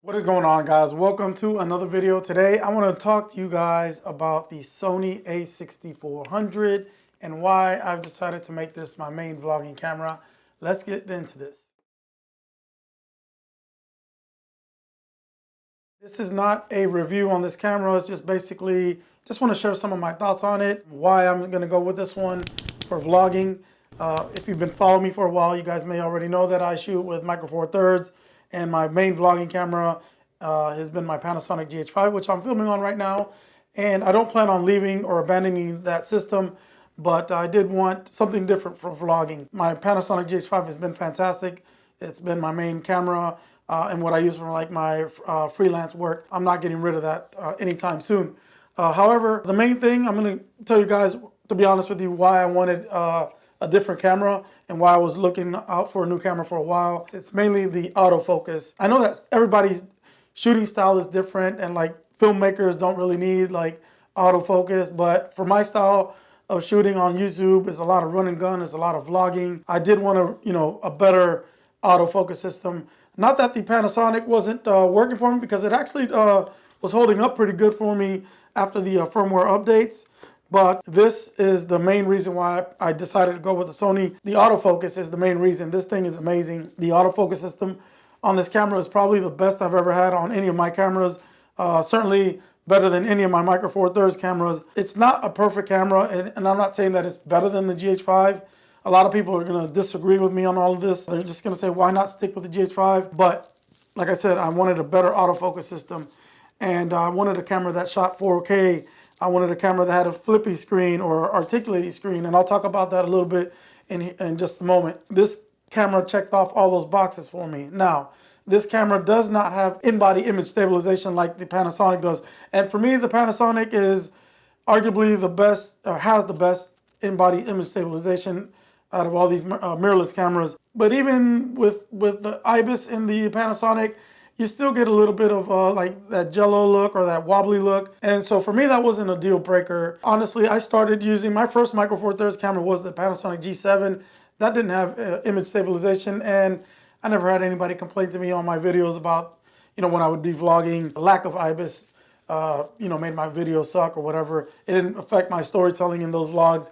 What is going on, guys? Welcome to another video. Today I want to talk to you guys about the Sony A6400 and why I've decided to make this my main vlogging camera. Let's get into this. This is not a review on this camera. It's just basically just want to share some of my thoughts on it, why I'm going to go with this one for vlogging. If you've been following me for a while, you guys may already know that I shoot with Micro Four Thirds. And my main vlogging camera has been my Panasonic GH5, which I'm filming on right now. And I don't plan on leaving or abandoning that system, but I did want something different for vlogging. My Panasonic GH5 has been fantastic. It's been my main camera and what I use for like my freelance work. I'm not getting rid of that anytime soon. However, the main thing I'm going to tell you guys, to be honest with you, why I wanted a different camera and why I was looking out for a new camera for a while. It's mainly the autofocus. I know that everybody's shooting style is different and like filmmakers don't really need like autofocus, but for my style of shooting on YouTube, it's a lot of run and gun, it's a lot of vlogging. I did want a better autofocus system. Not that the Panasonic wasn't working for me, because it actually was holding up pretty good for me after the firmware updates. But this is the main reason why I decided to go with the Sony. The autofocus is the main reason. This thing is amazing. The autofocus system on this camera is probably the best I've ever had on any of my cameras. Certainly better than any of my Micro Four Thirds cameras. It's not a perfect camera, and I'm not saying that it's better than the GH5. A lot of people are going to disagree with me on all of this. They're just going to say, why not stick with the GH5? But like I said, I wanted a better autofocus system, and I wanted a camera that shot 4K. I wanted a camera that had a flippy screen or articulating screen, and I'll talk about that a little bit in just a moment. This camera checked off all those boxes for me. Now, this camera does not have in-body image stabilization like the Panasonic does. And for me, the Panasonic is arguably the best, or has the best in-body image stabilization out of all these mirrorless cameras. But even with the IBIS in the Panasonic, you still get a little bit of like that jello look or that wobbly look. And so for me, that wasn't a deal breaker. Honestly, I started using, my first Micro Four Thirds camera was the Panasonic G7. That didn't have image stabilization, and I never had anybody complain to me on my videos about, when I would be vlogging, lack of IBIS, made my videos suck or whatever. It didn't affect my storytelling in those vlogs.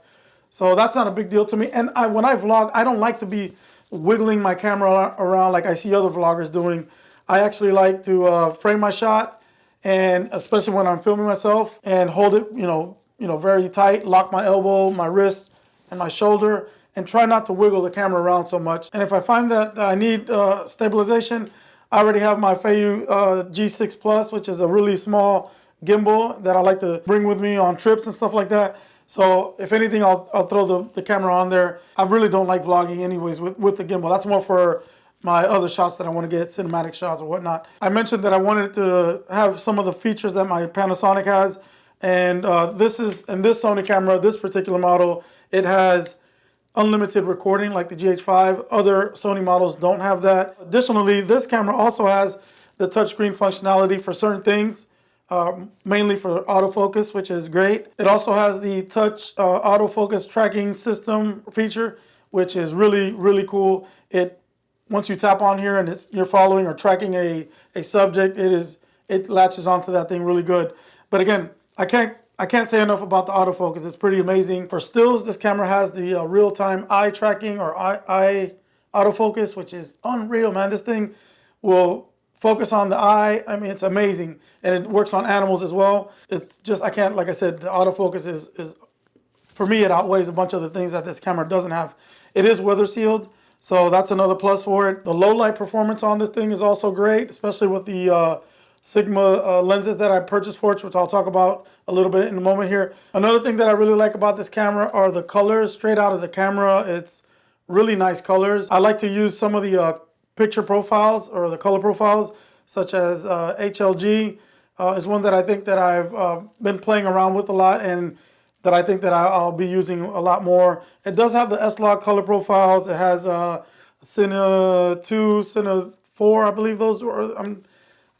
So that's not a big deal to me. And when I vlog, I don't like to be wiggling my camera around like I see other vloggers doing. I actually like to frame my shot, and especially when I'm filming myself, and hold it, very tight, lock my elbow, my wrist, and my shoulder, and try not to wiggle the camera around so much. And if I find that I need stabilization, I already have my Feiyu G6 Plus, which is a really small gimbal that I like to bring with me on trips and stuff like that. So if anything, I'll throw the camera on there. I really don't like vlogging anyways with the gimbal. That's more for my other shots that I want to get, cinematic shots or whatnot. I mentioned that I wanted to have some of the features that my Panasonic has, and this Sony camera, this particular model, it has unlimited recording like the GH5. Other Sony models don't have that. Additionally, this camera also has the touchscreen functionality for certain things, mainly for autofocus, which is great. It also has the touch autofocus tracking system feature, which is really, really cool. Once you tap on here and you're following or tracking a subject, it latches onto that thing really good. But again, I can't say enough about the autofocus. It's pretty amazing. For stills, this camera has the real-time eye tracking or eye autofocus, which is unreal, man. This thing will focus on the eye. I mean, it's amazing. And it works on animals as well. It's just, like I said, the autofocus is for me, it outweighs a bunch of the things that this camera doesn't have. It is weather sealed, so that's another plus for it. The low light performance on this thing is also great, especially with the Sigma lenses that I purchased for it, which I'll talk about a little bit in a moment here. Another thing that I really like about this camera are the colors straight out of the camera. It's really nice colors. I like to use some of the picture profiles or the color profiles, such as HLG is one that I think that I've been playing around with a lot, and that I think that I'll be using a lot more. It does have the S-Log color profiles. It has Cine 2, Cine 4, I believe those were.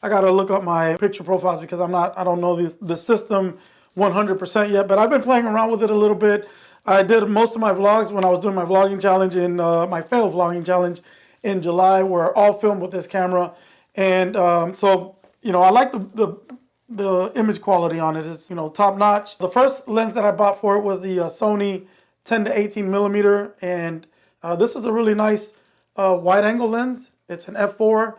I gotta look up my picture profiles because I don't know the system 100% yet, but I've been playing around with it a little bit. I did most of my vlogs when I was doing my vlogging challenge my fail vlogging challenge in July, were all filmed with this camera. And so, you know, I like the image quality on it. It's, you know, top notch. The first lens that I bought for it was the Sony 10 to 18 millimeter, and this is a really nice wide angle lens. It's an f4.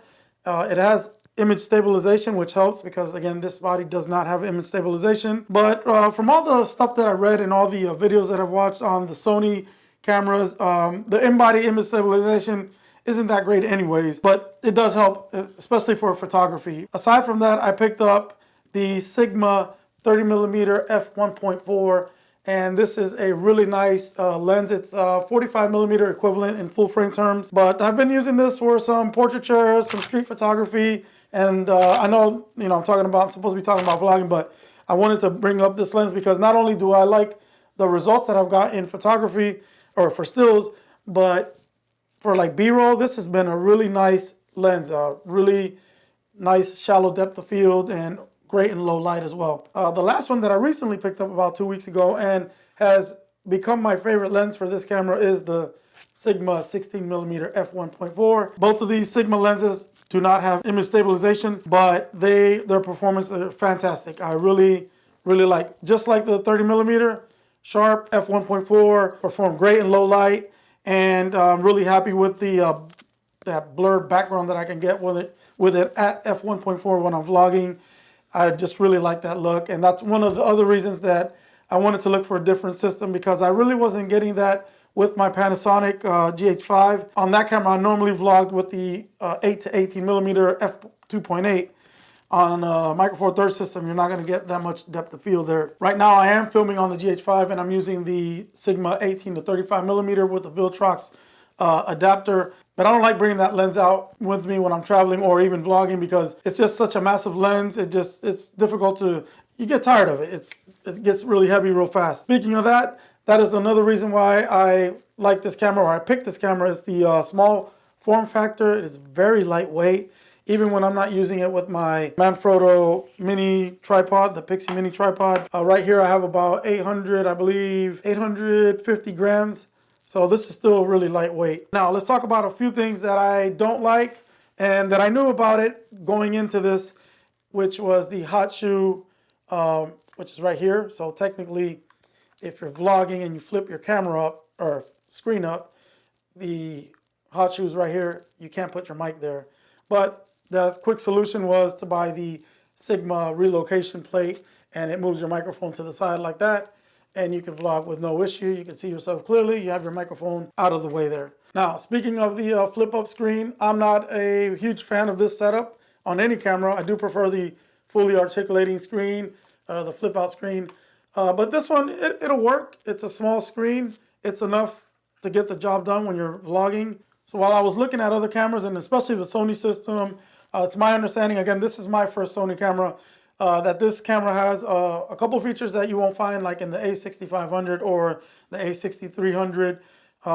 It has image stabilization, which helps because, again, this body does not have image stabilization. But from all the stuff that I read and all the videos that I've watched on the Sony cameras, the in-body image stabilization isn't that great anyways, but it does help, especially for photography. Aside from that, I picked up the Sigma 30mm f1.4, and this is a really nice lens. It's 45mm equivalent in full frame terms, but I've been using this for some portraiture, some street photography, and I know, you know, I'm supposed to be talking about vlogging, but I wanted to bring up this lens because not only do I like the results that I've got in photography or for stills, but for like B-roll, this has been a really nice lens, really nice shallow depth of field and great in low light as well. The last one that I recently picked up about 2 weeks ago and has become my favorite lens for this camera is the Sigma 16mm f1.4. Both of these Sigma lenses do not have image stabilization, but their performance is fantastic. I really like, just like the 30mm sharp f1.4 performed great in low light. And I'm really happy with the that blurred background that I can get with it at f1.4 when I'm vlogging. I just really like that look, and that's one of the other reasons that I wanted to look for a different system, because I really wasn't getting that with my Panasonic GH5. On that camera, I normally vlogged with the 8 to 18mm f2.8. On a Micro Four Thirds system, you're not going to get that much depth of field there. Right now, I am filming on the GH5, and I'm using the Sigma 18 to 35mm with the Viltrox adapter. But I don't like bringing that lens out with me when I'm traveling or even vlogging, because it's just such a massive lens. It's difficult to, you get tired of it. It gets really heavy real fast. Speaking of that, that is another reason why I like this camera, or I picked this camera, is the small form factor. It is very lightweight. Even when I'm not using it with my Manfrotto mini tripod, the Pixie mini tripod. Right here I have about 850 grams. So this is still really lightweight. Now let's talk about a few things that I don't like and that I knew about it going into this, which was the hot shoe, which is right here. So technically, if you're vlogging and you flip your camera up or screen up, the hot shoe is right here. You can't put your mic there. But the quick solution was to buy the Sigma relocation plate, and it moves your microphone to the side like that, and you can vlog with no issue. You can see yourself clearly. You have your microphone out of the way there. Now, speaking of the flip-up screen, I'm not a huge fan of this setup on any camera. I do prefer the fully articulating screen, the flip-out screen. But this one, it'll work. It's a small screen. It's enough to get the job done when you're vlogging. So while I was looking at other cameras, and especially the Sony system, it's my understanding, again, this is my first Sony camera, that this camera has a couple features that you won't find like in the A6500 or the A6300,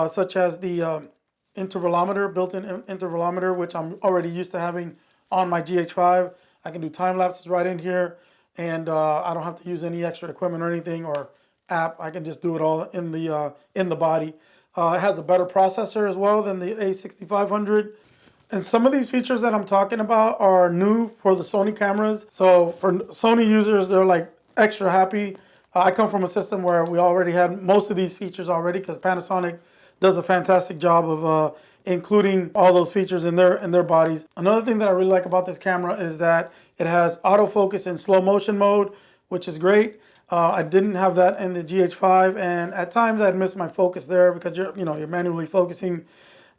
such as the intervalometer, built-in intervalometer, which I'm already used to having on my GH5. I can do time lapses right in here, and I don't have to use any extra equipment or anything or app. I can just do it all in the body. It has a better processor as well than the A6500. And some of these features that I'm talking about are new for the Sony cameras. So for Sony users, they're like extra happy. I come from a system where we already had most of these features already, because Panasonic does a fantastic job of including all those features in their bodies. Another thing that I really like about this camera is that it has autofocus in slow motion mode, which is great. I didn't have that in the GH5, and at times I'd miss my focus there because you're manually focusing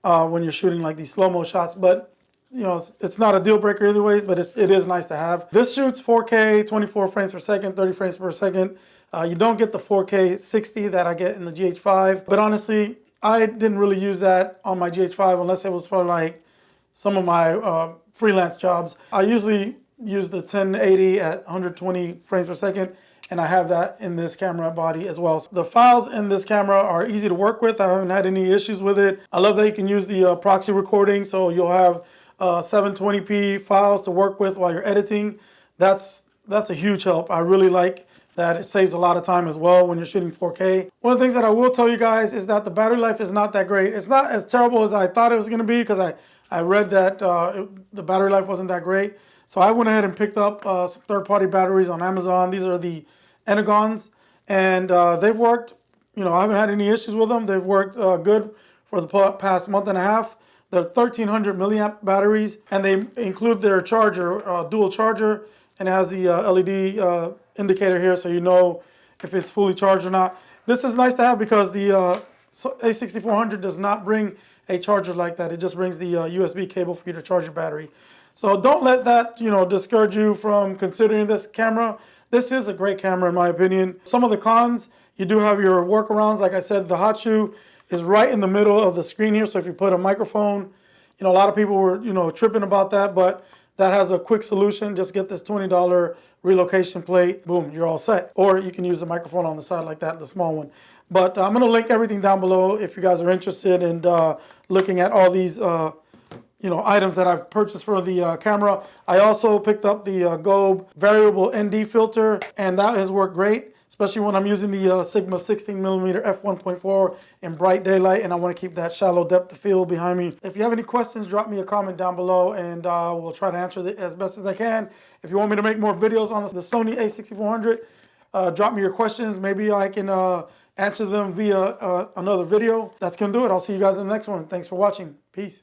when you're shooting like these slow-mo shots. But it's not a deal breaker either ways, but it is nice to have. This shoots 4K 24 frames per second, 30 frames per second. You don't get the 4K 60 that I get in the GH5, but honestly, I didn't really use that on my GH5 unless it was for like some of my freelance jobs. I usually use the 1080 at 120 frames per second, and I have that in this camera body as well. So the files in this camera are easy to work with. I haven't had any issues with it. I love that you can use the proxy recording, so you'll have 720p files to work with while you're editing. That's a huge help. I really like that. It saves a lot of time as well when you're shooting 4K. One of the things that I will tell you guys is that the battery life is not that great. It's not as terrible as I thought it was going to be, because I read that the battery life wasn't that great. So I went ahead and picked up some third-party batteries on Amazon. These are the Energons, and they've worked. You know, I haven't had any issues with them. They've worked good for the past month and a half. They're 1300 milliamp batteries, and they include their charger, dual charger, and it has the LED indicator here, so you know if it's fully charged or not. This is nice to have because the A6400 does not bring a charger like that. It just brings the USB cable for you to charge your battery. So don't let that, you know, discourage you from considering this camera. This is a great camera in my opinion. Some of the cons, you do have your workarounds. Like I said, the hot shoe is right in the middle of the screen here. So if you put a microphone, you know, a lot of people were, you know, tripping about that, but that has a quick solution. Just get this $20 relocation plate. Boom, you're all set. Or you can use the microphone on the side like that, the small one. But I'm going to link everything down below if you guys are interested in looking at all these you know, items that I've purchased for the camera. I also picked up the Gobe variable ND filter, and that has worked great, especially when I'm using the Sigma 16mm f1.4 in bright daylight, and I want to keep that shallow depth of field behind me. If you have any questions, drop me a comment down below, and we'll try to answer it as best as I can. If you want me to make more videos on the Sony A6400, drop me your questions. Maybe I can answer them via another video. That's going to do it. I'll see you guys in the next one. Thanks for watching. Peace.